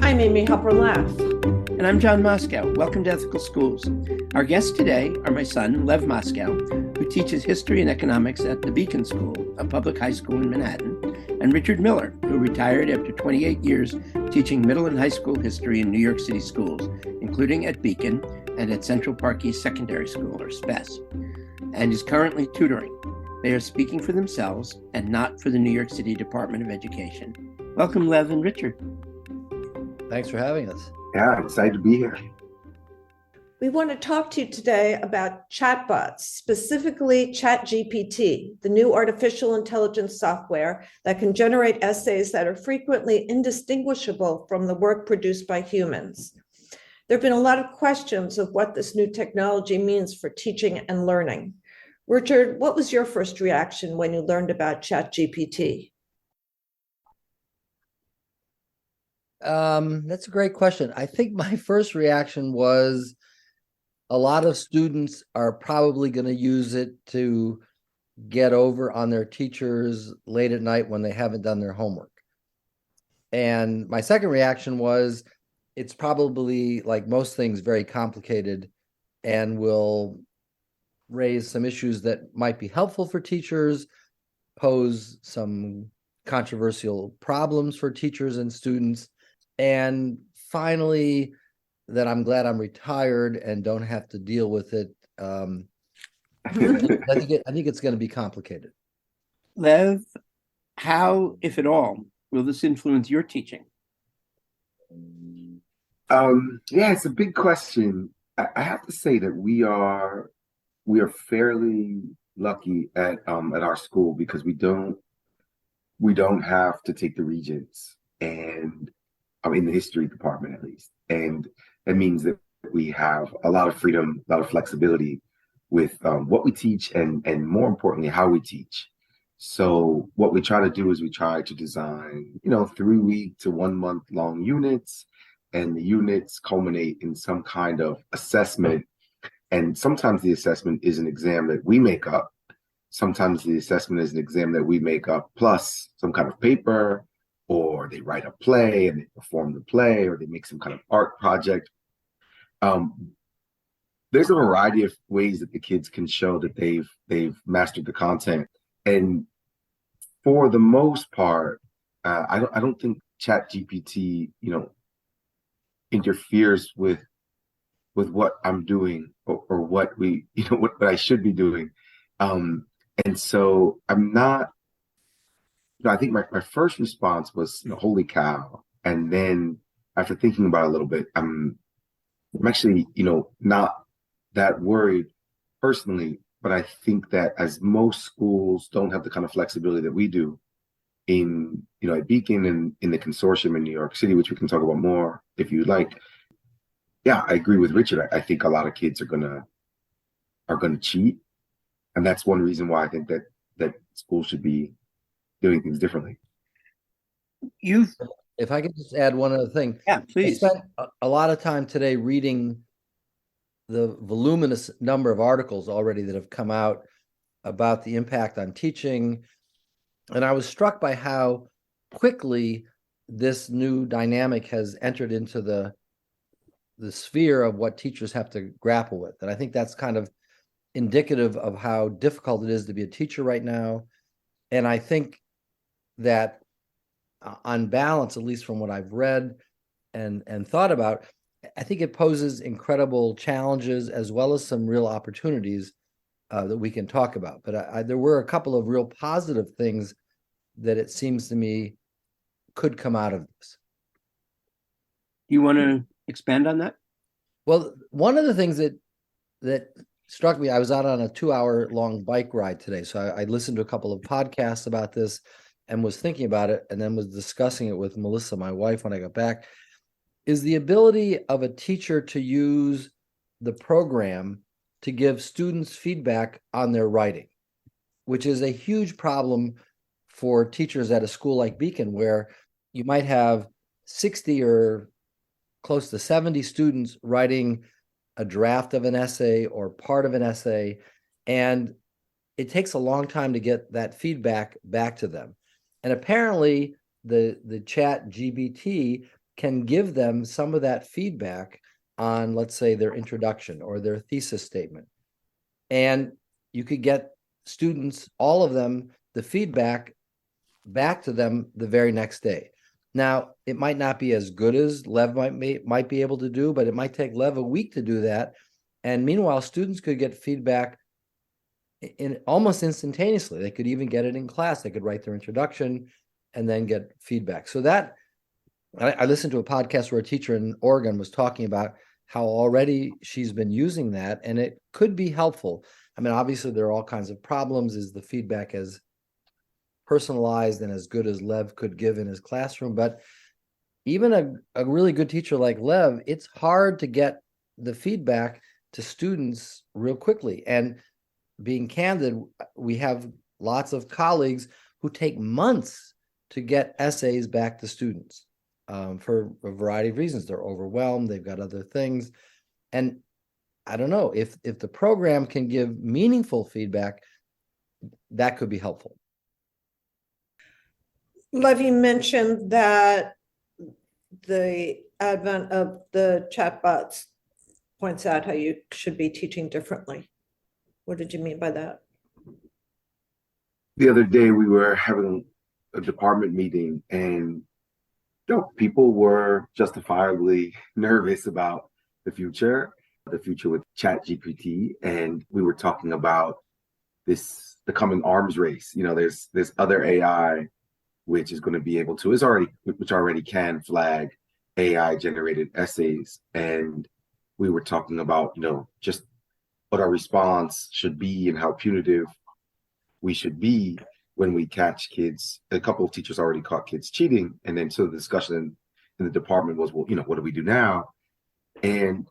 I'm Amy Hopper-Laff. And I'm John Moscow. Welcome to Ethical Schools. Our guests today are my son, Lev Moscow, who teaches history and economics at the Beacon School, a public high school in Manhattan, and Richard Miller, who retired after 28 years teaching middle and high school history in New York City schools, including at Beacon and at Central Park East Secondary School, or SPES, and is currently tutoring. They are speaking for themselves and not for the New York City Department of Education. Welcome, Lev and Richard. Thanks for having us. Yeah, I'm excited to be here. We want to talk to you today about chatbots, specifically ChatGPT, the new artificial intelligence software that can generate essays that are frequently indistinguishable from the work produced by humans. There have been a lot of questions of what this new technology means for teaching and learning. Richard, what was your first reaction when you learned about ChatGPT? That's a great question. I think my first reaction was a lot of students are probably going to use it to get over on their teachers late at night when they haven't done their homework. And my second reaction was it's probably, like most things, very complicated and will raise some issues that might be helpful for teachers, pose some controversial problems for teachers and students. And finally, that I'm glad I'm retired and don't have to deal with it. I think it's going to be complicated. Lev, how, if at all, will this influence your teaching? Yeah, it's a big question. I have to say that we are fairly lucky at our school because we don't have to take the Regents, and in the history department at least, and that means that we have a lot of freedom, a lot of flexibility with what we teach, and more importantly, how we teach. So what we try to do is we try to design 3-week to 1 month long units, and the units culminate in some kind of assessment. And sometimes the assessment is an exam that we make up. Sometimes the assessment is an exam that we make up plus some kind of paper, or they write a play and they perform the play, or they make some kind of art project. There's a variety of ways that the kids can show that they've mastered the content. And for the most part, I don't think ChatGPT, interferes with what I'm doing or what what I should be doing. And so I'm not. I think my first response was, holy cow. And then after thinking about it a little bit, I'm actually, not that worried personally, but I think that as most schools don't have the kind of flexibility that we do in, at Beacon and in the consortium in New York City, which we can talk about more if you'd like. Yeah, I agree with Richard. I think a lot of kids are gonna cheat. And that's one reason why I think that schools should be doing things differently. If I could just add one other thing. Yeah, please. I spent a lot of time today reading the voluminous number of articles already that have come out about the impact on teaching. And I was struck by how quickly this new dynamic has entered into the sphere of what teachers have to grapple with. And I think that's kind of indicative of how difficult it is to be a teacher right now. And I think that on balance, at least from what I've read and thought about, I think it poses incredible challenges as well as some real opportunities that we can talk about. But there were a couple of real positive things that it seems to me could come out of this. You want to expand on that? Well, one of the things that struck me, I was out on a 2-hour-long bike ride today. So I listened to a couple of podcasts about this and was thinking about it, and then was discussing it with Melissa, my wife, when I got back, is the ability of a teacher to use the program to give students feedback on their writing, which is a huge problem for teachers at a school like Beacon, where you might have 60 or close to 70 students writing a draft of an essay or part of an essay, and it takes a long time to get that feedback back to them. And apparently the ChatGBT can give them some of that feedback on, let's say, their introduction or their thesis statement. And you could get students, all of them, the feedback back to them the very next day. Now, it might not be as good as Lev might be able to do, but it might take Lev a week to do that. And meanwhile, students could get feedback in almost instantaneously. They could even get it in class. They could write their introduction and then get feedback. So that, I listened to a podcast where a teacher in Oregon was talking about how already she's been using that, and it could be helpful. I mean, obviously there are all kinds of problems. Is the feedback as personalized and as good as Lev could give in his classroom? But even a really good teacher like Lev, it's hard to get the feedback to students real quickly. And being candid, we have lots of colleagues who take months to get essays back to students for a variety of reasons. They're overwhelmed, they've got other things. And I don't know, if the program can give meaningful feedback, that could be helpful. Levy mentioned that the advent of the chatbots points out how you should be teaching differently. What did you mean by that? The other day we were having a department meeting, and people were justifiably nervous about the future with ChatGPT, and we were talking about the coming arms race. There's this other AI which is going to be able to which already can flag AI generated essays, and we were talking about just what our response should be and how punitive we should be when we catch kids. A couple of teachers already caught kids cheating, and then so the discussion in the department was, well, what do we do now? And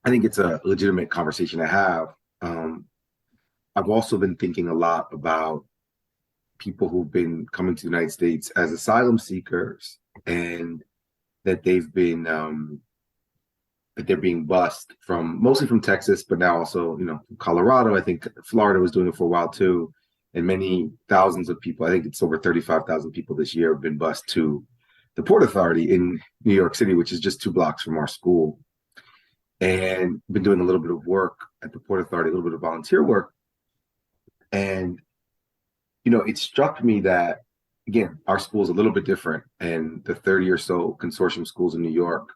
I think it's a legitimate conversation to have. I've also been thinking a lot about people who've been coming to the United States as asylum seekers, and that they've been that they're being bused mostly from Texas, but now also Colorado. I think Florida was doing it for a while too, and many thousands of people, I think it's over 35,000 people this year, have been bused to the Port Authority in New York City, which is just 2 blocks from our school, and been doing a little bit of work at the Port Authority, a little bit of volunteer work. And it struck me that, again, our school is a little bit different, and the 30 or so consortium schools in New York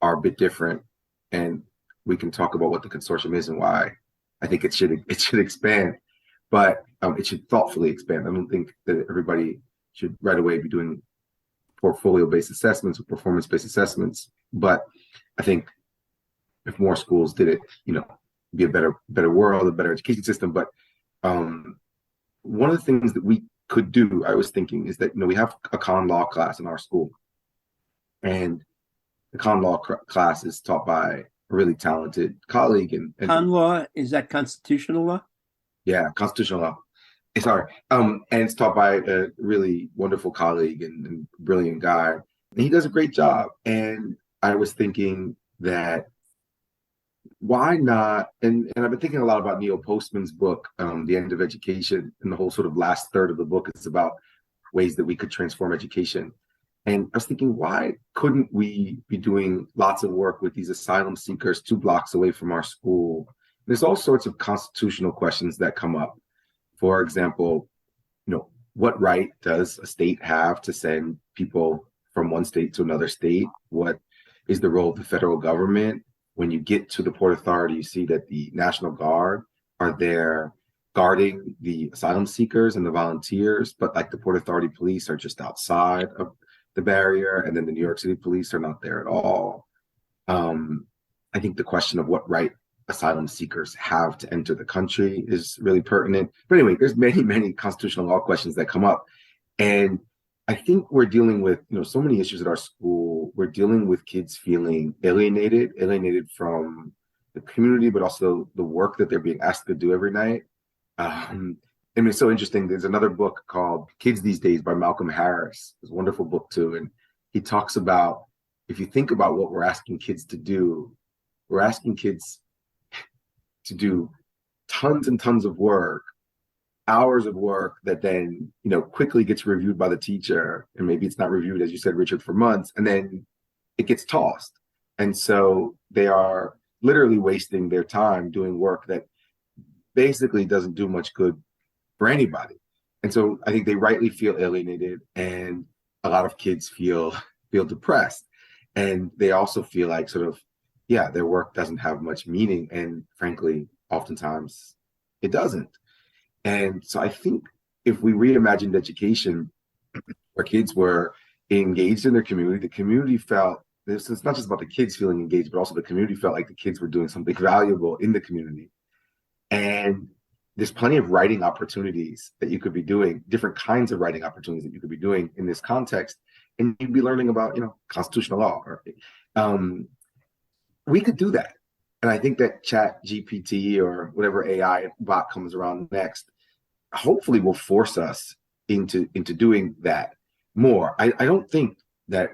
are a bit different. And we can talk about what the consortium is and why I think it should expand, but it should thoughtfully expand. I don't think that everybody should right away be doing portfolio-based assessments or performance-based assessments. But I think if more schools did it, be a better world, a better education system. But one of the things that we could do, I was thinking, is that we have a con law class in our school, and the con law class is taught by a really talented colleague. And con law, is that constitutional law? Yeah, constitutional law. Sorry, and it's taught by a really wonderful colleague and brilliant guy. And he does a great job. And I was thinking that why not, and I've been thinking a lot about Neil Postman's book, The End of Education, and the whole sort of last third of the book is about ways that we could transform education. And I was thinking, why couldn't we be doing lots of work with these asylum seekers 2 blocks away from our school? There's all sorts of constitutional questions that come up. For example, what right does a state have to send people from one state to another state? What is the role of the federal government? When you get to the Port Authority, you see that the National Guard are there guarding the asylum seekers and the volunteers, but like the Port Authority police are just outside of the barrier, and then the New York City police are not there at all. I think the question of what right asylum seekers have to enter the country is really pertinent. But anyway, there's many constitutional law questions that come up. And I think we're dealing with, so many issues at our school. We're dealing with kids feeling alienated from the community, but also the work that they're being asked to do every night. It's so interesting. There's another book called Kids These Days by Malcolm Harris. It's a wonderful book too. And he talks about, if you think about what we're asking kids to do, we're asking kids to do tons and tons of work hours of work that then, quickly gets reviewed by the teacher. And maybe it's not reviewed, as you said, Richard, for months, and then it gets tossed. And so they are literally wasting their time doing work that basically doesn't do much good for anybody. And so I think they rightly feel alienated, and a lot of kids feel depressed. And they also feel like their work doesn't have much meaning. And frankly, oftentimes it doesn't. And so I think if we reimagined education where kids were engaged in their community, the community felt this is not just about the kids feeling engaged, but also the community felt like the kids were doing something valuable in the community. And there's plenty of writing opportunities that you could be doing, different kinds of writing opportunities that you could be doing in this context. And you'd be learning about, constitutional law. We could do that. And I think that ChatGPT or whatever AI bot comes around next, hopefully will force us into doing that more. I don't think that,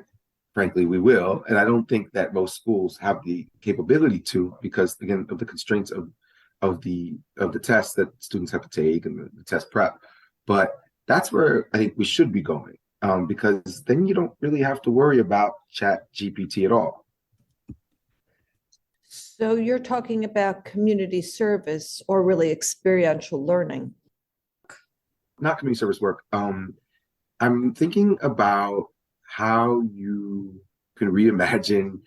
frankly, we will. And I don't think that most schools have the capability to, because again, of the constraints of the tests that students have to take and the test prep. But that's where I think we should be going, because then you don't really have to worry about ChatGPT at all. So you're talking about community service or really experiential learning? Not community service work. I'm thinking about how you can reimagine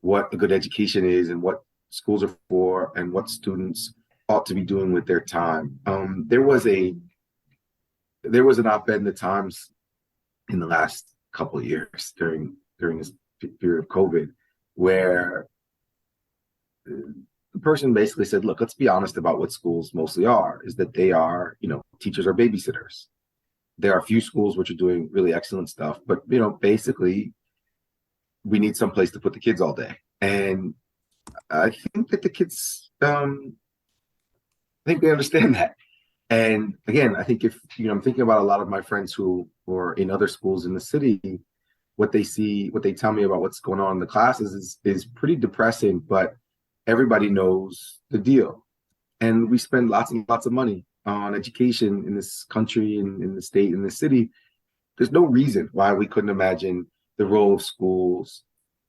what a good education is and what schools are for and what students ought to be doing with their time. There was an op-ed in the Times in the last couple of years during this period of COVID, where the person basically said, look, let's be honest about what schools mostly are, is that they are, teachers are babysitters. There are a few schools which are doing really excellent stuff, but, basically we need some place to put the kids all day. And I think that the kids, I think they understand that. And again, I think if, I'm thinking about a lot of my friends who are in other schools in the city, what they tell me about what's going on in the classes is pretty depressing, but everybody knows the deal. And we spend lots and lots of money on education in this country and in the state and the city. There's no reason why we couldn't imagine the role of schools.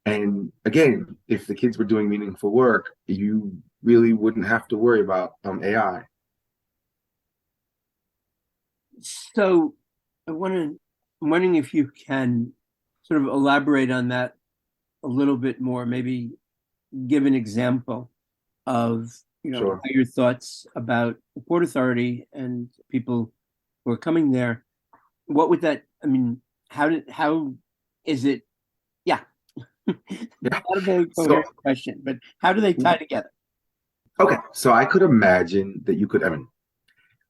And again, if the kids were doing meaningful work, you really wouldn't have to worry about AI. So I'm wondering if you can sort of elaborate on that a little bit more, maybe give an example of Sure. your thoughts about the Port Authority and people who are coming there. What would that, how is it? Yeah. Not a very coherent question, but how do they tie together? Okay, so I could imagine that you could, I've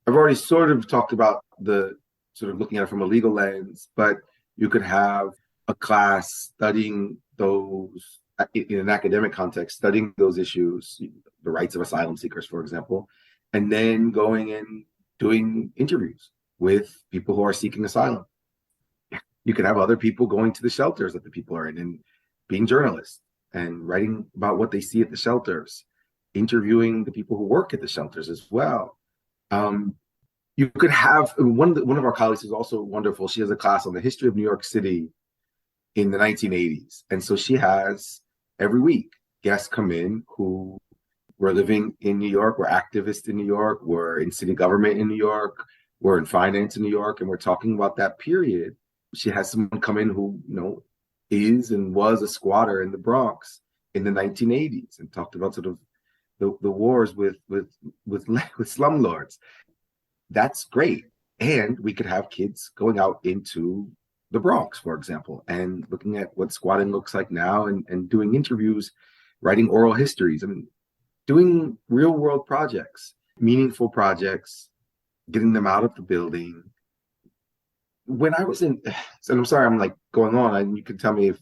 already sort of talked about the sort of looking at it from a legal lens, but you could have a class studying those in an academic context, studying those issues, the rights of asylum seekers, for example, and then going and doing interviews with people who are seeking asylum. You could have other people going to the shelters that the people are in and being journalists and writing about what they see at the shelters, interviewing the people who work at the shelters as well. You could have one of our colleagues is also wonderful. She has a class on the history of New York City in the 1980s. And so she has every week guests come in who were living in New York, were activists in New York, were in city government in New York, were in finance in New York, and we're talking about that period. She has someone come in who, is and was a squatter in the Bronx in the 1980s and talked about sort of the wars with slumlords. That's great. And we could have kids going out into the Bronx, for example, and looking at what squatting looks like now and doing interviews, writing oral histories, doing real world projects, meaningful projects, getting them out of the building. When I was in, and I'm sorry, I'm like going on, and you can tell me if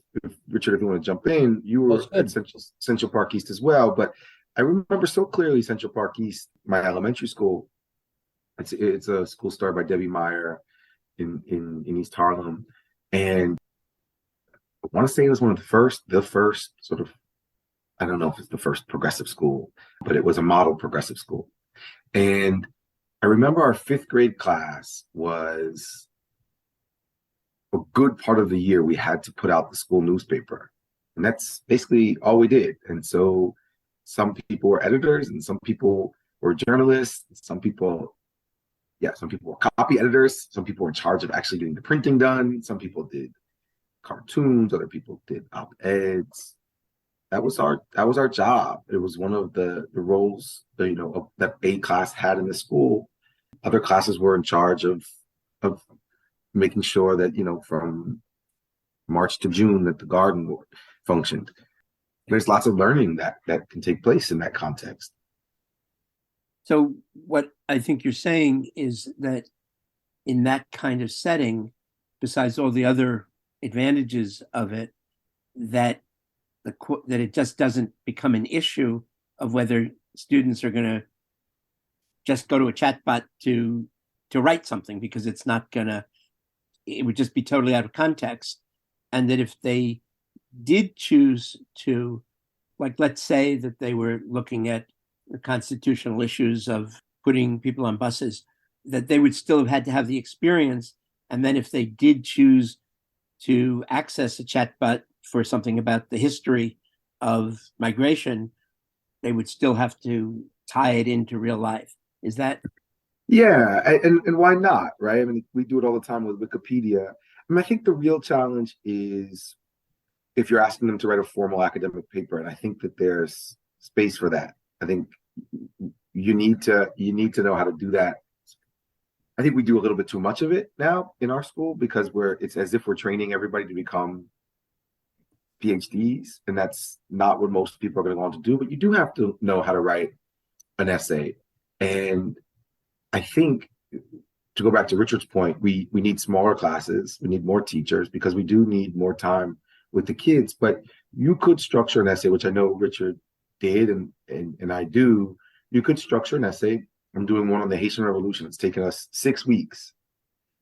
Richard, if you want to jump in, you were at Central Park East as well, but I remember so clearly Central Park East, my elementary school. It's a school started by Debbie Meyer in East Harlem. And I want to say it was one of the first sort of, I don't know if it's the first progressive school, but it was a model progressive school. And I remember our fifth grade class was a good part of the year we had to put out the school newspaper. And that's basically all we did. And so some people were editors and some people were journalists, some people were copy editors, some people were in charge of actually getting the printing done, some people did cartoons, other people did op-eds. That was our job. It was one of the roles that a class had in the school. Other classes were in charge of making sure that from March to June that the garden functioned. There's lots of learning that can take place in that context. So what I think you're saying is that in that kind of setting, besides all the other advantages of it, that it just doesn't become an issue of whether students are going to just go to a chatbot to write something, because it would just be totally out of context. And that if they did choose to, like, let's say that they were looking at the constitutional issues of putting people on buses, that they would still have had to have the experience. And then if they did choose to access a chatbot for something about the history of migration, they would still have to tie it into real life. Is that? Yeah, and why not, right? I mean, we do it all the time with Wikipedia. I mean, I think the real challenge is if you're asking them to write a formal academic paper, and I think that there's space for that. I think you need to know how to do that. I think we do a little bit too much of it now in our school because it's as if we're training everybody to become PhDs, and that's not what most people are going to go on to do. But you do have to know how to write an essay. And I think, to go back to Richard's point, we need smaller classes, we need more teachers, because we do need more time with the kids. But you could structure an essay, which I know Richard did and I do. You could structure an essay. I'm doing one on the Haitian Revolution. It's taken us 6 weeks.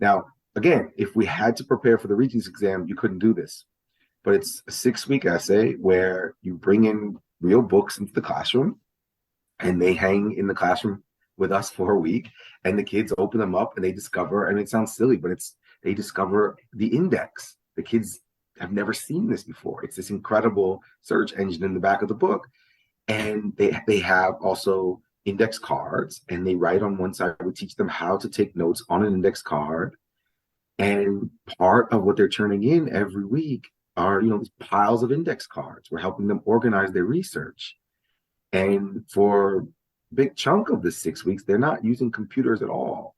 Now, again, if we had to prepare for the Regents exam, you couldn't do this. But it's a 6-week essay where you bring in real books into the classroom, and they hang in the classroom with us for a week, and the kids open them up and they discover, and it sounds silly, but they discover the index. The kids have never seen this before. It's this incredible search engine in the back of the book. And they have also index cards, and they write on one side. We teach them how to take notes on an index card. And part of what they're turning in every week are, these piles of index cards. We're helping them organize their research. And for a big chunk of the 6 weeks, they're not using computers at all.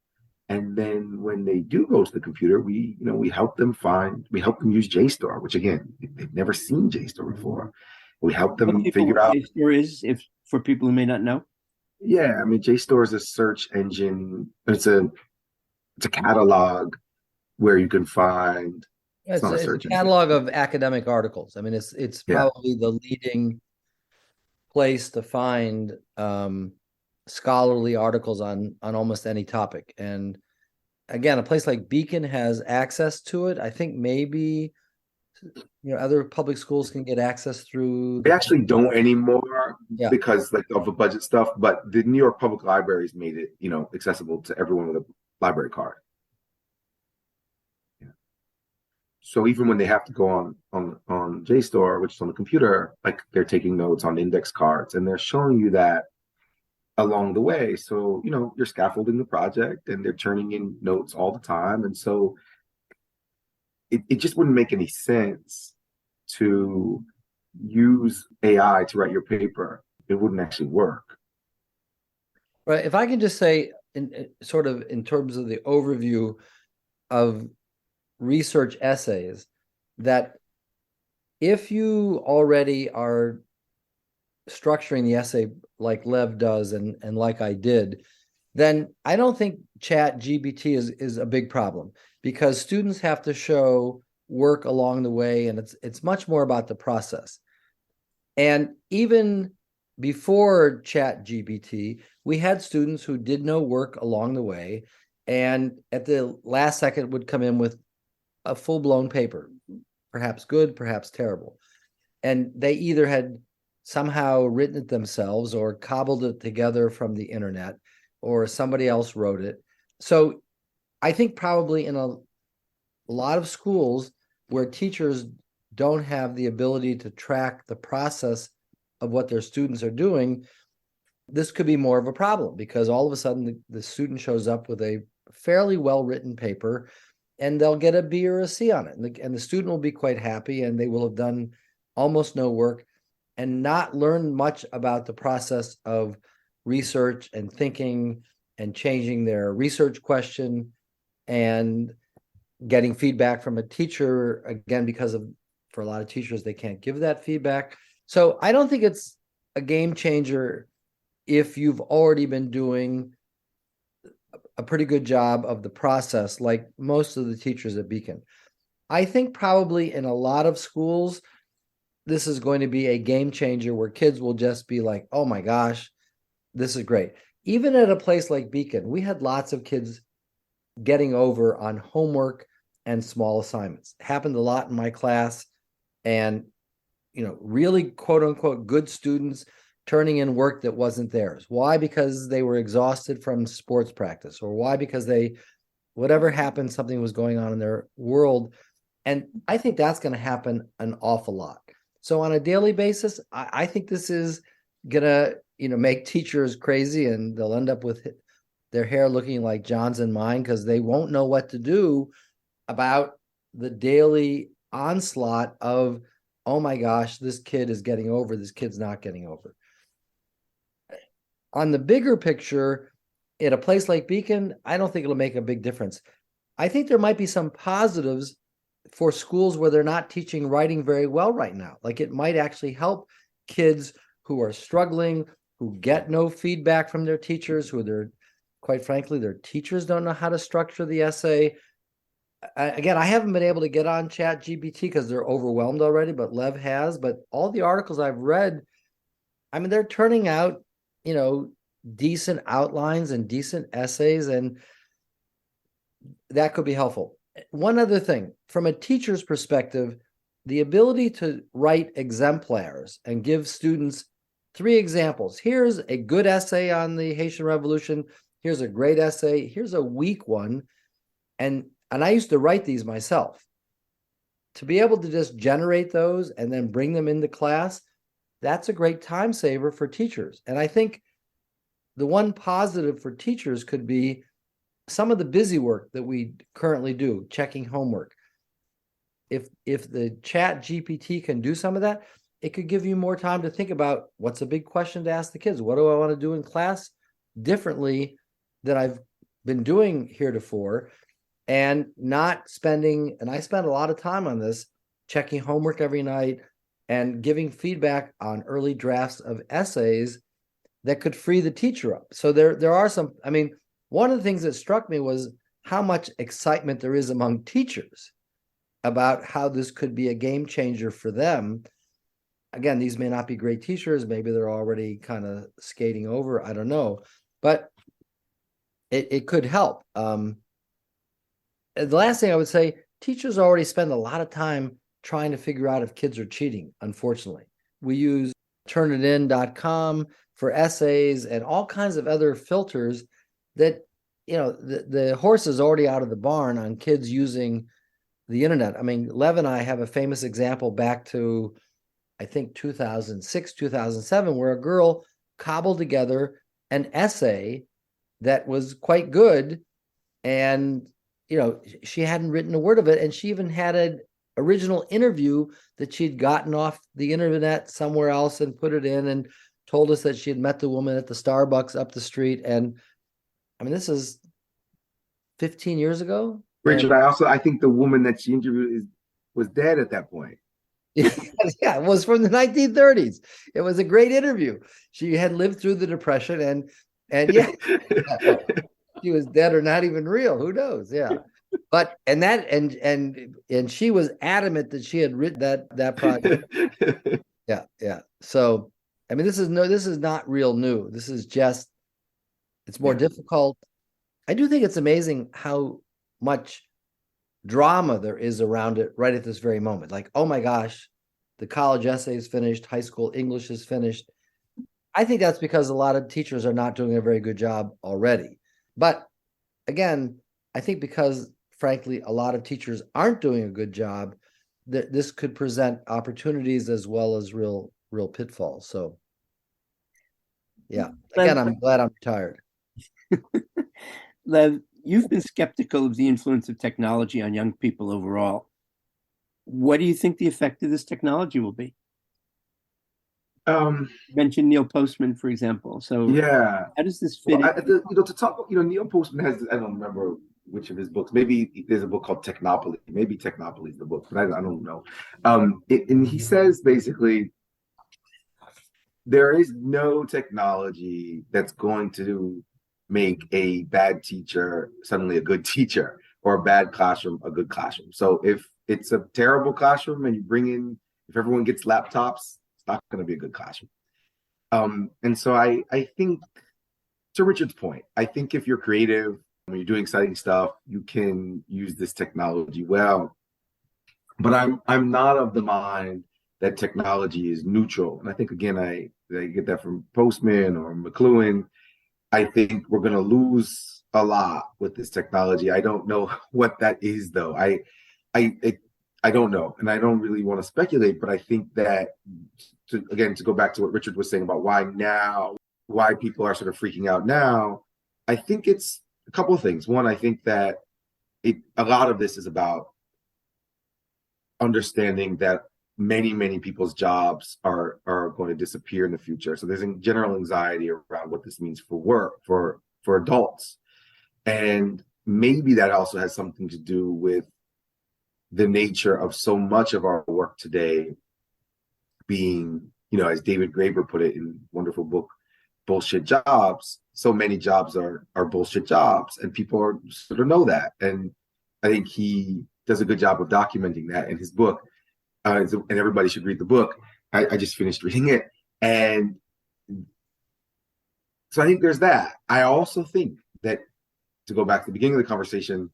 And then when they do go to the computer, we help them use JSTOR, which again, they've never seen JSTOR before. We help them figure out. JSTOR is, if for people who may not know. Yeah, I mean, JSTOR is a search engine. It's a catalog where you can find. It's a catalog of academic articles. I mean, it's probably the leading place to find scholarly articles on almost any topic. And again, a place like Beacon has access to it. I think maybe other public schools can get access through. They actually don't anymore because of the budget stuff. But the New York Public Libraries made it accessible to everyone with a library card. So even when they have to go on JSTOR, which is on the computer, like they're taking notes on index cards, and they're showing you that along the way. So, you're scaffolding the project, and they're turning in notes all the time. And so it just wouldn't make any sense to use AI to write your paper. It wouldn't actually work. Right. If I can just say, in terms of the overview of research essays, that if you already are structuring the essay like Lev does and like I did, then I don't think ChatGBT is a big problem, because students have to show work along the way, and it's much more about the process. And even before ChatGBT, we had students who did no work along the way, and at the last second would come in with a full-blown paper, perhaps good, perhaps terrible. And they either had somehow written it themselves or cobbled it together from the internet. or somebody else wrote it. So I think probably in a lot of schools where teachers don't have the ability to track the process of what their students are doing, this could be more of a problem, because all of a sudden the student shows up with a fairly well-written paper and they'll get a B or a C on it. And the student will be quite happy, and they will have done almost no work and not learn much about the process of research and thinking and changing their research question and getting feedback from a teacher, again, because for a lot of teachers, they can't give that feedback. So I don't think it's a game changer if you've already been doing a pretty good job of the process, like most of the teachers at Beacon. I think probably in a lot of schools, this is going to be a game changer where kids will just be like, oh my gosh, this is great. Even at a place like Beacon, we had lots of kids getting over on homework and small assignments. It happened a lot in my class, and really quote unquote good students turning in work that wasn't theirs. Why? Because they were exhausted from sports practice, or why? Because whatever happened, something was going on in their world. And I think that's going to happen an awful lot. So on a daily basis, I think this is gonna, make teachers crazy, and they'll end up with their hair looking like John's and mine, because they won't know what to do about the daily onslaught of, oh my gosh, this kid is getting over, this kid's not getting over. On the bigger picture, at a place like Beacon, I don't think it'll make a big difference. I think there might be some positives for schools where they're not teaching writing very well right now. Like, it might actually help kids who are struggling, who get no feedback from their teachers, quite frankly, their teachers don't know how to structure the essay. Again, I haven't been able to get on ChatGPT because they're overwhelmed already, but Lev has. But all the articles I've read, I mean, they're turning out, decent outlines and decent essays, and that could be helpful. One other thing, from a teacher's perspective, the ability to write exemplars and give students 3 examples. Here's a good essay on the Haitian Revolution. Here's a great essay. Here's a weak one. And I used to write these myself. To be able to just generate those and then bring them into class, that's a great time saver for teachers. And I think the one positive for teachers could be some of the busy work that we currently do, checking homework. If the ChatGPT can do some of that, it could give you more time to think about what's a big question to ask the kids. What do I want to do in class differently than I've been doing heretofore? And not spending, and I spend a lot of time on this, checking homework every night and giving feedback on early drafts of essays that could free the teacher up. So there are some, I mean, one of the things that struck me was how much excitement there is among teachers about how this could be a game changer for them. Again, these may not be great teachers. Maybe they're already kind of skating over. I don't know. But it could help. The last thing I would say, teachers already spend a lot of time trying to figure out if kids are cheating, unfortunately. We use turnitin.com for essays and all kinds of other filters that, the horse is already out of the barn on kids using the internet. I mean, Lev and I have a famous example back to, I think, 2006, 2007, where a girl cobbled together an essay that was quite good. And, she hadn't written a word of it. And she even had an original interview that she'd gotten off the internet somewhere else and put it in, and told us that she had met the woman at the Starbucks up the street. And I mean, this is 15 years ago. Richard, I think the woman that she interviewed was dead at that point. Yeah, it was from the 1930s. It was a great interview. She had lived through the Depression, and yeah, she was dead or not even real. Who knows? Yeah, but and she was adamant that she had written that project. Yeah. So I mean, this is not real new. This is just, it's more difficult. I do think it's amazing how much drama there is around it right at this very moment. Like, oh my gosh, the college essay is finished, high school English is finished. I think that's because a lot of teachers are not doing a very good job already. But again, I think because, frankly, a lot of teachers aren't doing a good job, that this could present opportunities as well as real pitfalls. So, yeah, again, I'm glad I'm retired. Lev, you've been skeptical of the influence of technology on young people overall. What do you think the effect of this technology will be? You mentioned Neil Postman, for example. So Yeah. how does this fit Well, to talk, Neil Postman has, I don't remember which of his books. Maybe there's a book called Technopoly. Maybe Technopoly is the book, but I don't know. And he says basically, there is no technology that's going to make a bad teacher suddenly a good teacher, or a bad classroom a good classroom. So if it's a terrible classroom and if everyone gets laptops, it's not going to be a good classroom. And so I think, to Richard's point, I think if you're creative, when you're doing exciting stuff, you can use this technology well. But I'm not of the mind that technology is neutral. And I think, again, I get that from Postman or McLuhan. I think we're going to lose a lot with this technology. I don't know what that is, though. I don't know, and I don't really want to speculate. But I think that, to go back to what Richard was saying about why people are sort of freaking out now, I think it's a couple of things. One, I think that a lot of this is about understanding that many people's jobs are going to disappear in the future. So there's a general anxiety around what this means for work, for adults. And maybe that also has something to do with the nature of so much of our work today being, as David Graeber put it in a wonderful book, bullshit jobs. So many jobs are bullshit jobs, and people sort of know that. And I think he does a good job of documenting that in his book. And everybody should read the book. I just finished reading it. And so I think there's that. I also think that, to go back to the beginning of the conversation,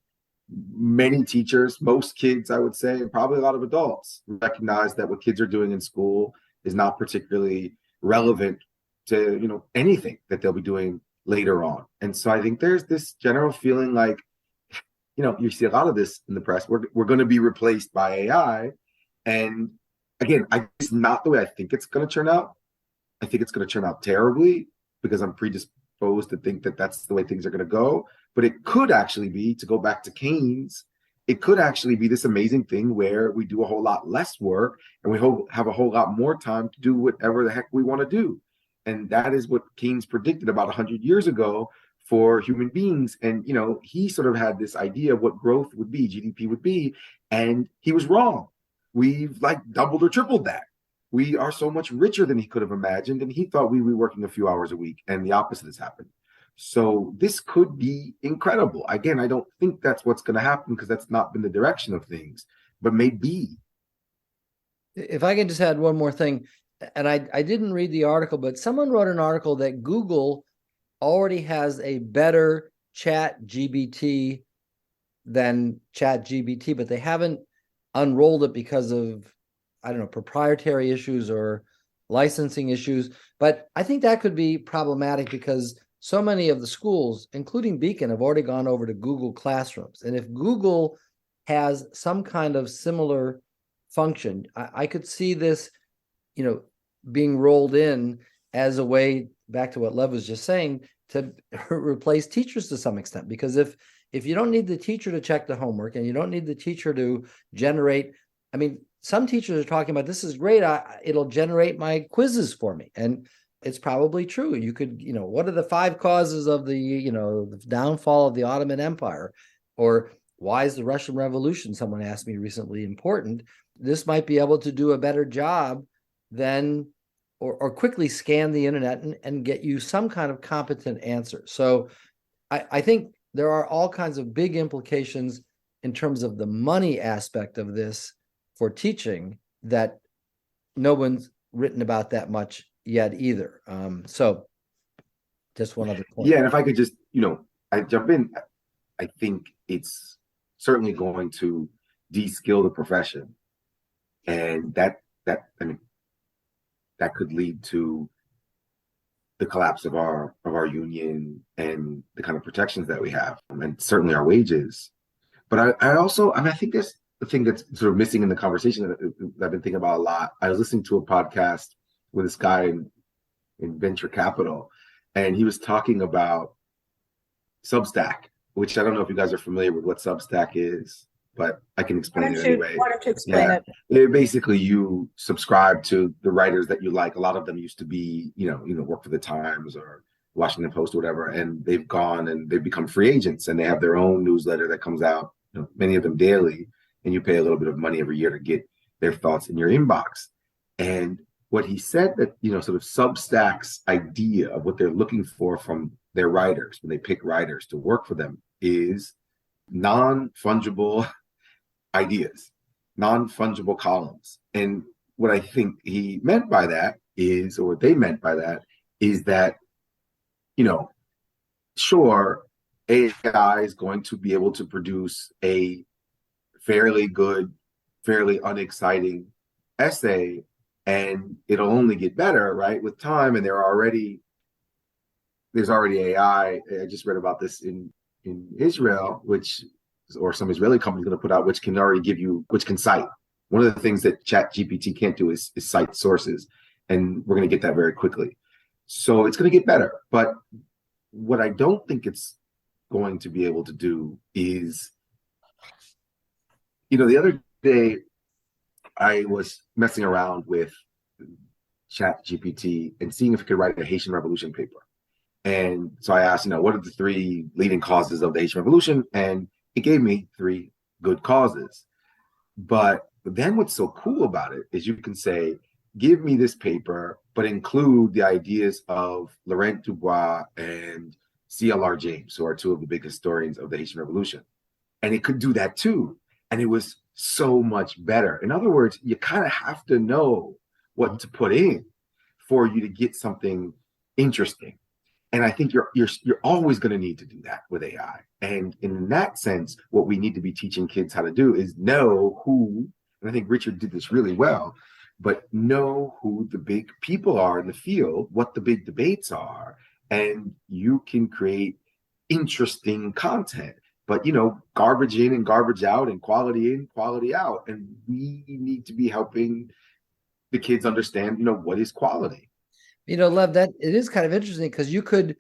many teachers, most kids, I would say, and probably a lot of adults, recognize that what kids are doing in school is not particularly relevant to, anything that they'll be doing later on. And so I think there's this general feeling like, you see a lot of this in the press. We're going to be replaced by AI. And again, it's not the way I think it's going to turn out. I think it's going to turn out terribly, because I'm predisposed to think that that's the way things are going to go. But it could actually be, to go back to Keynes, it could actually be this amazing thing where we do a whole lot less work and we have a whole lot more time to do whatever the heck we want to do. And that is what Keynes predicted about 100 years ago for human beings. And, he sort of had this idea of what growth would be, GDP would be, and he was wrong. We've doubled or tripled that. We are so much richer than he could have imagined, and he thought we'd be working a few hours a week, and the opposite has happened. So this could be incredible. Again, I don't think that's what's going to happen, because that's not been the direction of things, but maybe. If I can just add one more thing, and I didn't read the article, but someone wrote an article that Google already has a better ChatGBT than ChatGBT, but they haven't unrolled it because of, I don't know, proprietary issues or licensing issues. But I think that could be problematic, because so many of the schools, including Beacon, have already gone over to Google Classrooms. And if Google has some kind of similar function, I could see this, being rolled in as a way, back to what Lev was just saying, to replace teachers to some extent. Because if you don't need the teacher to check the homework, and you don't need the teacher to generate, some teachers are talking about, this is great, it'll generate my quizzes for me. And it's probably true. You could, what are the 5 causes of the downfall of the Ottoman Empire? Or why is the Russian Revolution, someone asked me recently, important? This might be able to do a better job than, or quickly scan the internet and get you some kind of competent answer. So I think there are all kinds of big implications in terms of the money aspect of this for teaching that no one's written about that much yet either. So just one other point. Yeah, and if I could just, I jump in, I think it's certainly going to de-skill the profession. And that could lead to the collapse of our union and the kind of protections that we have, and certainly our wages. But I also, I mean, I think there's the thing that's sort of missing in the conversation that I've been thinking about a lot. I was listening to a podcast with this guy in venture capital, and he was talking about Substack, which I don't know if you guys are familiar with what Substack is, but I can explain it anyway. Why don't you explain Yeah. it? Basically, you subscribe to the writers that you like. A lot of them used to be, work for the Times or Washington Post or whatever, and they've gone and they've become free agents, and they have their own newsletter that comes out, many of them daily, and you pay a little bit of money every year to get their thoughts in your inbox. And what he said that, sort of Substack's idea of what they're looking for from their writers when they pick writers to work for them is non-fungible ideas, non-fungible columns. And what I think he meant by that is, or what they meant by that is that, sure, AI is going to be able to produce a fairly good, fairly unexciting essay, and it'll only get better, right, with time. And there's already AI. I just read about this in Israel, or some Israeli company's going to put out, which can cite. One of the things that ChatGPT can't do is cite sources, and we're going to get that very quickly. So it's going to get better. But what I don't think it's going to be able to do is, the other day I was messing around with ChatGPT and seeing if it could write a Haitian Revolution paper. And so I asked, what are the 3 leading causes of the Haitian Revolution? And it gave me 3 good causes. But then what's so cool about it is you can say, give me this paper, but include the ideas of Laurent Dubois and C.L.R. James, who are 2 of the big historians of the Haitian Revolution. And it could do that too. And it was so much better. In other words, you kind of have to know what to put in for you to get something interesting. And I think you're always going to need to do that with AI. And in that sense, what we need to be teaching kids how to do is know who, and I think Richard did this really well, but know who the big people are in the field, what the big debates are, and you can create interesting content. But, garbage in and garbage out, and quality in, quality out. And we need to be helping the kids understand, what is quality. Lev, that it is kind of interesting because you could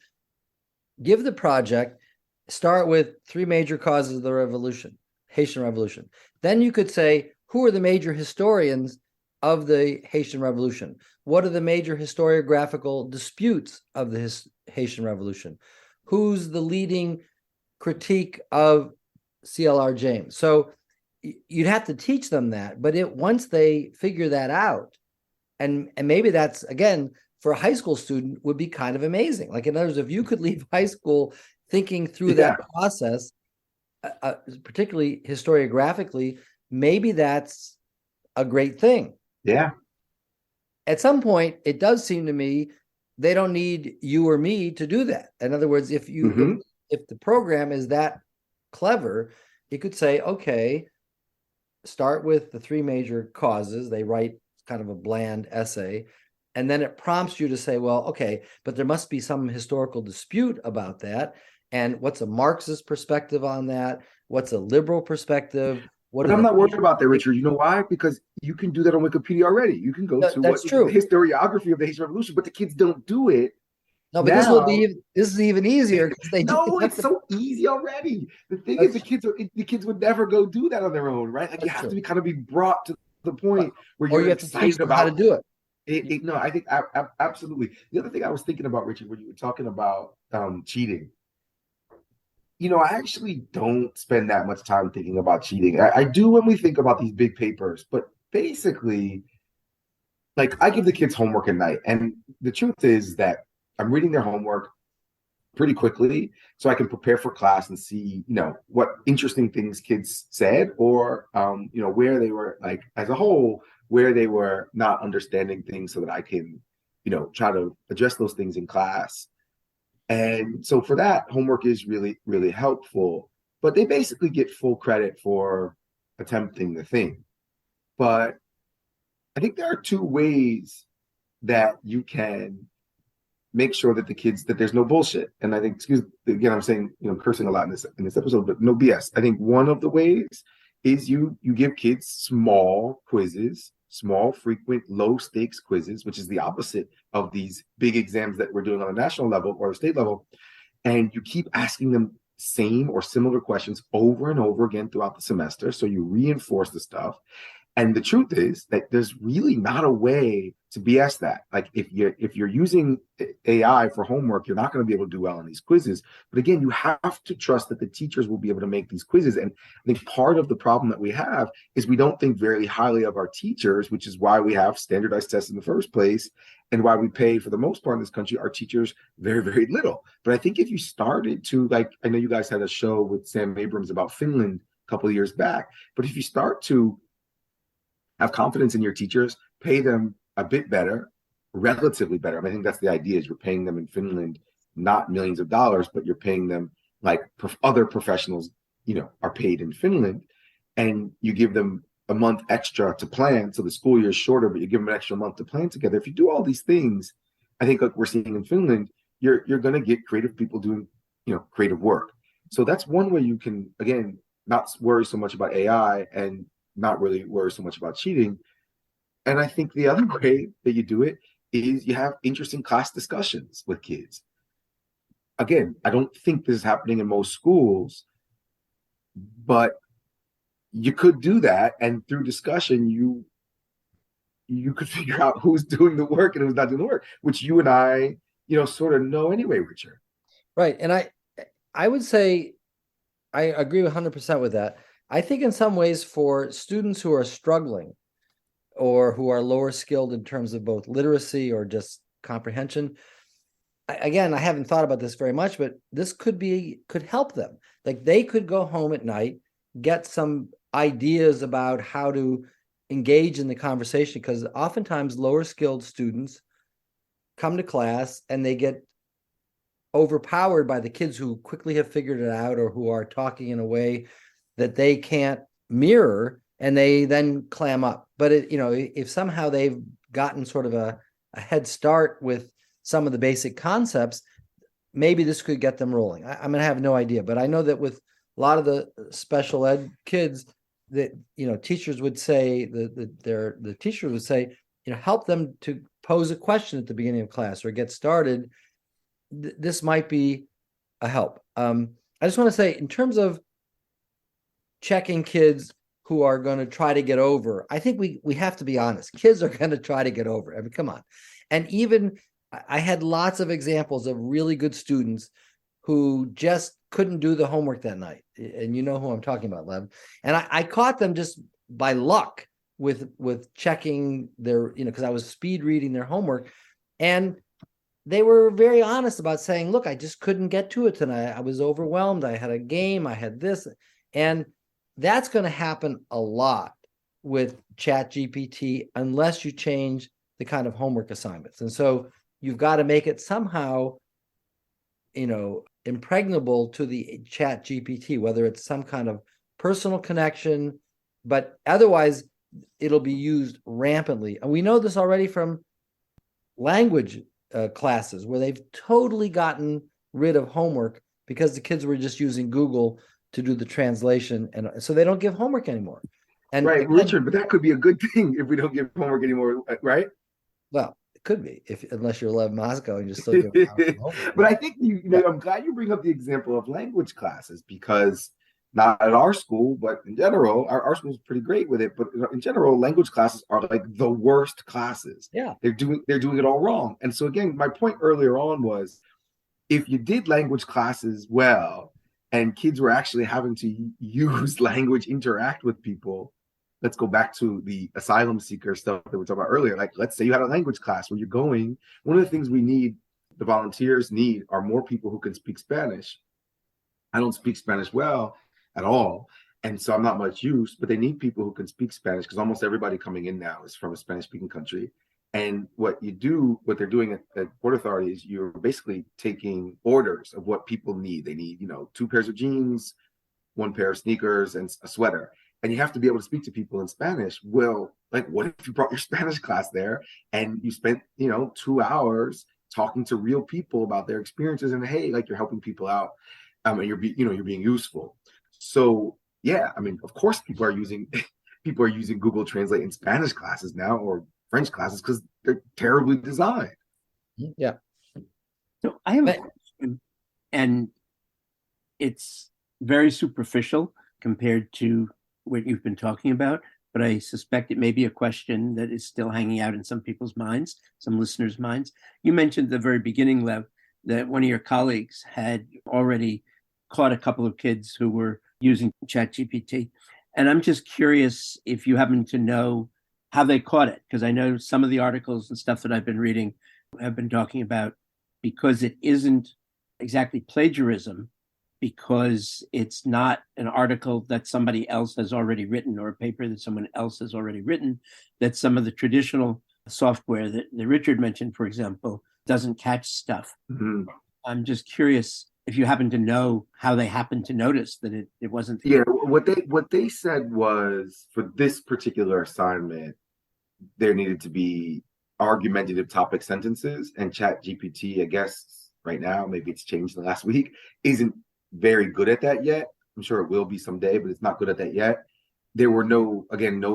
give the project, start with 3 major causes of the revolution, Haitian Revolution. Then you could say, who are the major historians of the Haitian Revolution? What are the major historiographical disputes of the Haitian Revolution? Who's the leading critique of C.L.R. James? So you'd have to teach them that, but once they figure that out, and maybe that's, again, for a high school student would be kind of amazing. Like, in other words, if you could leave high school thinking through that process, particularly historiographically, maybe that's a great thing. Yeah. At some point, it does seem to me they don't need you or me to do that. In other words, if the program is that clever, you could say, okay, start with the 3 major causes. They write kind of a bland essay. And then it prompts you to say, well, okay, but there must be some historical dispute about that. And what's a Marxist perspective on that? What's a liberal perspective? But I'm not worried about that, Richard. You know why? Because you can do that on Wikipedia already. You can go to what's the historiography of the Haitian Revolution, but the kids don't do it. No, but this is even easier because it's so easy already. The thing is, the kids would never go do that on their own, right? Like, you have to be brought to the point where you're excited about how to do it. No, I think absolutely. The other thing I was thinking about, Richard, when you were talking about cheating, I actually don't spend that much time thinking about cheating. I do when we think about these big papers, but basically, like, I give the kids homework at night, and the truth is that I'm reading their homework pretty quickly so I can prepare for class and see, what interesting things kids said, or, where they were, like, as a whole, where they were not understanding things, so that I can, try to address those things in class. And so for that, homework is really, really helpful, but they basically get full credit for attempting the thing. But I think there are 2 ways that you can make sure that the kids, that there's no bullshit. And I think, excuse again, I'm saying, cursing a lot in this episode, but no BS. I think one of the ways is you give kids small quizzes, small, frequent, low stakes quizzes, which is the opposite of these big exams that we're doing on a national level or a state level. And you keep asking them same or similar questions over and over again throughout the semester. So you reinforce the stuff. And the truth is that there's really not a way to BS that. Like if you're using AI for homework, you're not going to be able to do well on these quizzes. But again, you have to trust that the teachers will be able to make these quizzes. And I think part of the problem that we have is we don't think very highly of our teachers, which is why we have standardized tests in the first place, and why we pay, for the most part in this country, our teachers very, very little. But I think if you started to, like, I know you guys had a show with Sam Abrams about Finland a couple of years back, but if you start to have confidence in your teachers, pay them a bit better, relatively better. I mean, I think that's the idea, is you're paying them in Finland not millions of dollars, but you're paying them like other professionals, are paid in Finland, and you give them a month extra to plan. So the school year is shorter, but you give them an extra month to plan together. If you do all these things, I think like we're seeing in Finland, you're going to get creative people doing, creative work. So that's one way you can, again, not worry so much about AI and not really worry so much about cheating. And I think the other way that you do it is you have interesting class discussions with kids. Again, I don't think this is happening in most schools, but you could do that. And through discussion, you could figure out who's doing the work and who's not doing the work, which you and I, sort of know anyway, Richard. Right. And I would say I agree 100% with that. I think in some ways for students who are struggling or who are lower skilled in terms of both literacy or just comprehension, again, I haven't thought about this very much, but this could help them. Like they could go home at night, get some ideas about how to engage in the conversation, because oftentimes lower skilled students come to class and they get overpowered by the kids who quickly have figured it out or who are talking in a way that they can't mirror, and they then clam up. But if somehow they've gotten sort of a head start with some of the basic concepts, maybe this could get them rolling. I'm going to have no idea, but I know that with a lot of the special ed kids, that teachers would say the teacher would say, help them to pose a question at the beginning of class or get started. This might be a help. I just want to say, in terms of checking kids who are going to try to get over, I think we have to be honest. Kids are going to try to get over. I mean, come on. And even I had lots of examples of really good students who just couldn't do the homework that night. And you know who I'm talking about, Lev. And I caught them just by luck with checking their, because I was speed reading their homework. And they were very honest about saying, look, I just couldn't get to it tonight. I was overwhelmed. I had a game. I had this. And that's going to happen a lot with ChatGPT unless you change the kind of homework assignments. And so you've got to make it somehow, impregnable to the ChatGPT, whether it's some kind of personal connection, but otherwise it'll be used rampantly. And we know this already from language classes where they've totally gotten rid of homework because the kids were just using Google to do the translation, and so they don't give homework anymore. And right, again, Richard, but that could be a good thing if we don't give homework anymore, right? Well, it could be, unless you're Lev Moscow and you're still giving homework. But I think I'm glad you bring up the example of language classes, because not at our school, but in general, our school's pretty great with it. But in general, language classes are like the worst classes. Yeah, they're doing it all wrong. And so again, my point earlier on was, if you did language classes well, and kids were actually having to use language, interact with people. Let's go back to the asylum seeker stuff that we talked about earlier. Like, let's say you had a language class where you're going. One of the things the volunteers need, are more people who can speak Spanish. I don't speak Spanish well at all, and so I'm not much use, but they need people who can speak Spanish, because almost everybody coming in now is from a Spanish-speaking country. And what they're doing at Port Authority is you're basically taking orders of what people need. They need, 2 pairs of jeans, 1 pair of sneakers, and a sweater. And you have to be able to speak to people in Spanish. Well, like, what if you brought your Spanish class there and you spent, 2 hours talking to real people about their experiences, and hey, like you're helping people out, and you're being useful. So yeah, I mean, of course, people are using Google Translate in Spanish classes now or French classes because they're terribly designed. Yeah. So I have a question, and it's very superficial compared to what you've been talking about, but I suspect it may be a question that is still hanging out in some people's minds, some listeners' minds. You mentioned at the very beginning, Lev, that one of your colleagues had already caught a couple of kids who were using ChatGPT. And I'm just curious if you happen to know how they caught it, because I know some of the articles and stuff that I've been reading have been talking about, because it isn't exactly plagiarism, because it's not an article that somebody else has already written or a paper that someone else has already written, that some of the traditional software that Richard mentioned, for example, doesn't catch stuff. Mm-hmm. I'm just curious if you happen to know how they happened to notice that it wasn't. Yeah, what they said was for this particular assignment, there needed to be argumentative topic sentences, and ChatGPT, I guess right now, maybe it's changed in the last week, isn't very good at that yet. I'm sure it will be someday, but it's not good at that yet. There were no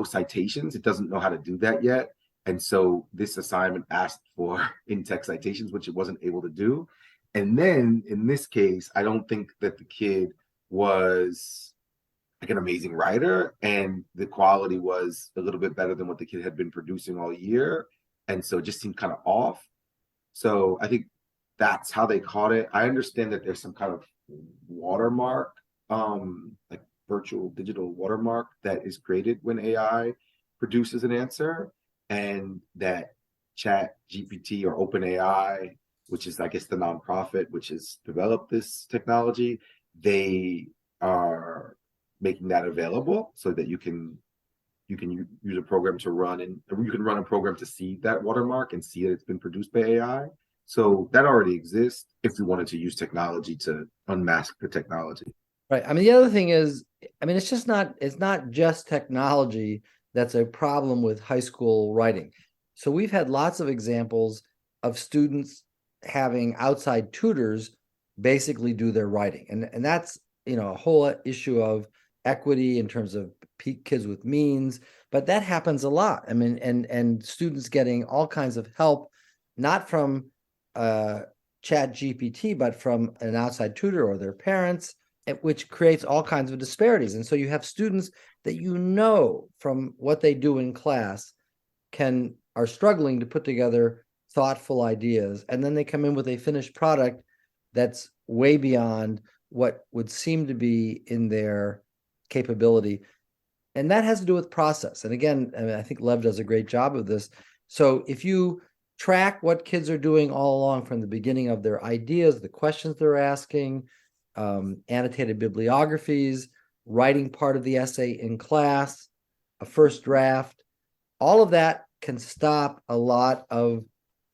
citations. It doesn't know how to do that yet. And so this assignment asked for in-text citations, which it wasn't able to do. And then in this case, I don't think that the kid was like an amazing writer, and the quality was a little bit better than what the kid had been producing all year. And so it just seemed kind of off. So I think that's how they caught it. I understand that there's some kind of watermark, like virtual digital watermark that is created when AI produces an answer, and that ChatGPT or OpenAI, which is, I guess, the nonprofit which has developed this technology, they are making that available so that you can use a program to run, and you can run a program to see that watermark and see that it's been produced by AI. So that already exists if you wanted to use technology to unmask the technology. Right. I mean, the other thing is, I mean, it's not just technology that's a problem with high school writing. So we've had lots of examples of students having outside tutors basically do their writing. And that's, a whole issue of equity in terms of kids with means, but that happens a lot. I mean, and students getting all kinds of help, not from ChatGPT, but from an outside tutor or their parents, which creates all kinds of disparities. And so you have students that from what they do in class are struggling to put together thoughtful ideas, and then they come in with a finished product that's way beyond what would seem to be in their capability. And that has to do with process. And again, I think Lev does a great job of this. So if you track what kids are doing all along from the beginning of their ideas, the questions they're asking, annotated bibliographies, writing part of the essay in class, a first draft, all of that can stop a lot of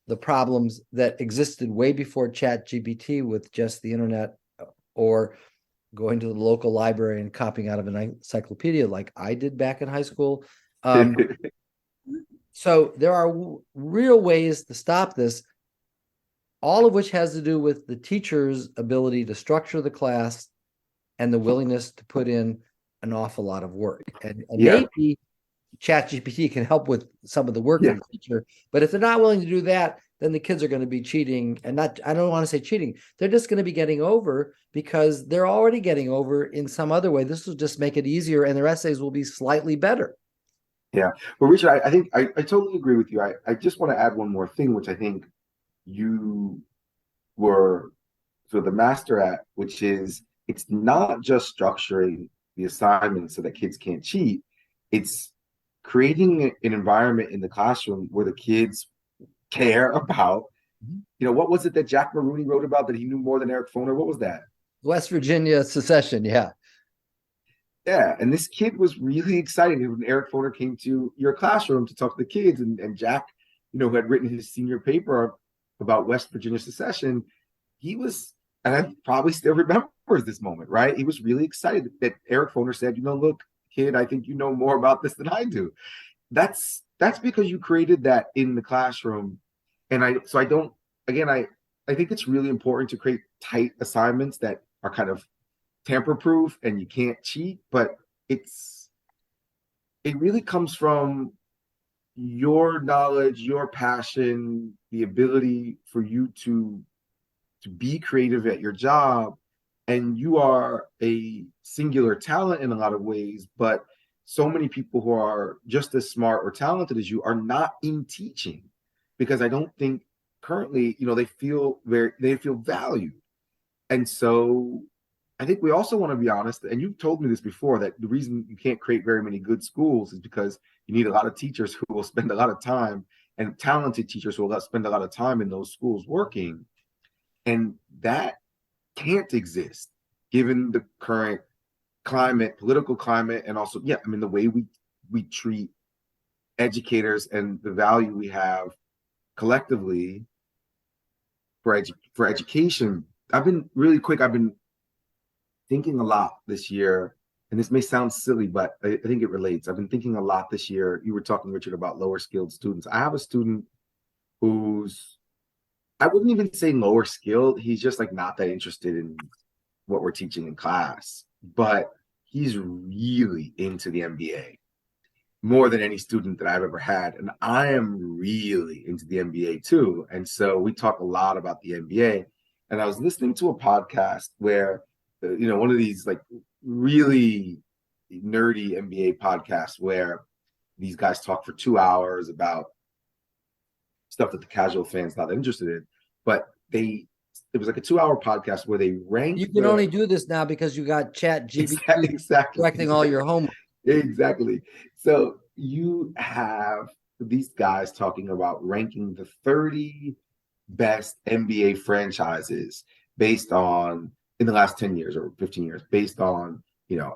the problems that existed way before ChatGPT with just the internet, or going to the local library and copying out of an encyclopedia like I did back in high school. So there are real ways to stop this, all of which has to do with the teacher's ability to structure the class and the willingness to put in an awful lot of work. And maybe ChatGPT can help with some of the work for the teacher, but if they're not willing to do that, then the kids are going to be cheating, and I don't want to say cheating. They're just going to be getting over because they're already getting over in some other way. This will just make it easier, and their essays will be slightly better. Yeah. Well, Richard, I think I totally agree with you. I just want to add one more thing, which I think you were sort of the master at, which is it's not just structuring the assignment so that kids can't cheat. It's creating an environment in the classroom where the kids care about, what was it that Jack Maroney wrote about that he knew more than Eric Foner? What was that? West Virginia secession. Yeah. Yeah. And this kid was really excited when Eric Foner came to your classroom to talk to the kids, and Jack, who had written his senior paper about West Virginia secession, he was, and I probably still remembers this moment, right? He was really excited that Eric Foner said, look, kid, I think you know more about this than I do. That's because you created that in the classroom. And I don't again, I think it's really important to create tight assignments that are kind of tamper-proof and you can't cheat, but it really comes from your knowledge, your passion, the ability for you to be creative at your job. And you are a singular talent in a lot of ways, but so many people who are just as smart or talented as you are not in teaching, because I don't think currently, they feel valued. And so I think we also want to be honest, and you've told me this before, that the reason you can't create very many good schools is because you need a lot of teachers who will spend a lot of time, and talented teachers who will spend a lot of time in those schools working. And that can't exist given the current climate, political climate, and also, the way we treat educators and the value we have collectively for education. I've been thinking a lot this year, and this may sound silly, but I think it relates. I've been thinking a lot this year. You were talking, Richard, about lower skilled students. I have a student who's, I wouldn't even say lower skilled. He's just like not that interested in what we're teaching in class, but he's really into the MBA more than any student that I've ever had. And I am really into the MBA too. And so we talk a lot about the MBA. And I was listening to a podcast where, one of these like really nerdy MBA podcasts where these guys talk for 2 hours about stuff that the casual fan's not interested in. But it was like a 2-hour podcast where they ranked. You can only do this now because you got ChatGPT exactly correcting all your homework. Exactly. So you have these guys talking about ranking the 30 best NBA franchises based on, in the last 10 years or 15 years, based on,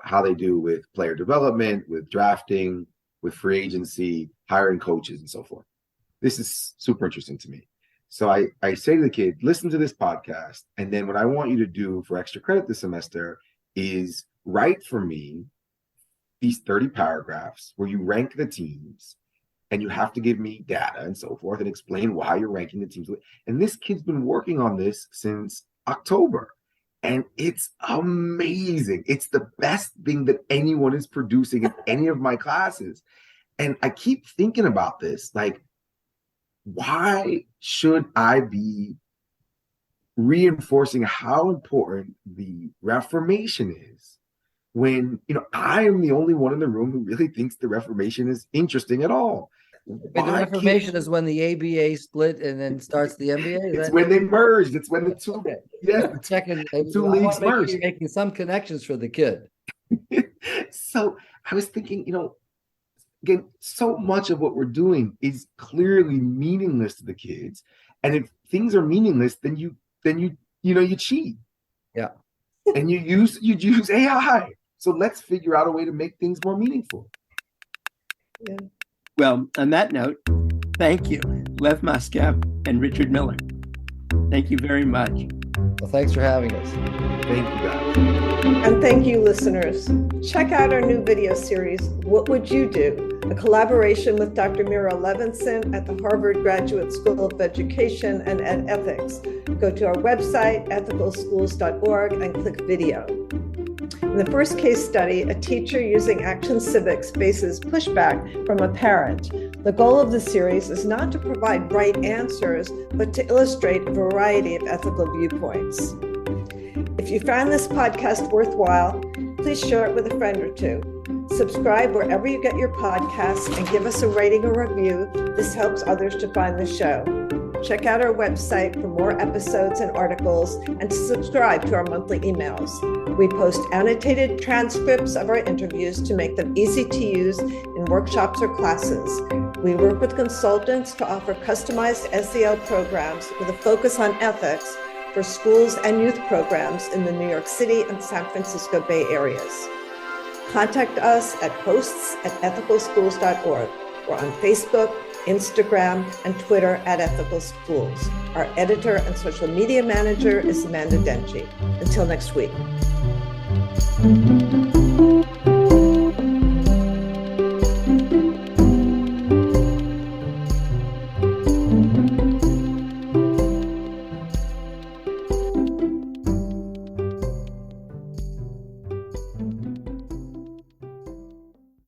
how they do with player development, with drafting, with free agency, hiring coaches, and so forth. This is super interesting to me. So I say to the kid, listen to this podcast. And then what I want you to do for extra credit this semester is write for me these 30 paragraphs where you rank the teams, and you have to give me data and so forth and explain why you're ranking the teams. And this kid's been working on this since October. And it's amazing. It's the best thing that anyone is producing in any of my classes. And I keep thinking about this, like, why should I be reinforcing how important the Reformation is when, I am the only one in the room who really thinks the Reformation is interesting at all? The Reformation is when the ABA split and then starts the NBA. It's when they merged. It's when the two, the two leagues merged. You're making some connections for the kid. So I was thinking, again, so much of what we're doing is clearly meaningless to the kids, and if things are meaningless, then you cheat. Yeah, and you use AI. So let's figure out a way to make things more meaningful. Yeah. Well, on that note, thank you, Lev Moscow and Richard Miller. Thank you very much. Well, thanks for having us. Thank you, guys. And thank you, listeners. Check out our new video series, What Would You Do? A collaboration with Dr. Mira Levinson at the Harvard Graduate School of Education and Ed Ethics. Go to our website, ethicalschools.org, and click video. In the first case study, a teacher using Action Civics faces pushback from a parent. The goal of the series is not to provide right answers, but to illustrate a variety of ethical viewpoints. If you found this podcast worthwhile, please share it with a friend or two. Subscribe wherever you get your podcasts and give us a rating or review. This helps others to find the show. Check out our website for more episodes and articles, and to subscribe to our monthly emails. We post annotated transcripts of our interviews to make them easy to use in workshops or classes. We work with consultants to offer customized SEL programs with a focus on ethics for schools and youth programs in the New York City and San Francisco Bay areas. Contact us at hosts@ethicalschools.org. We're on Facebook, Instagram, and Twitter at Ethical Schools. Our editor and social media manager is Amanda Denji. Until next week.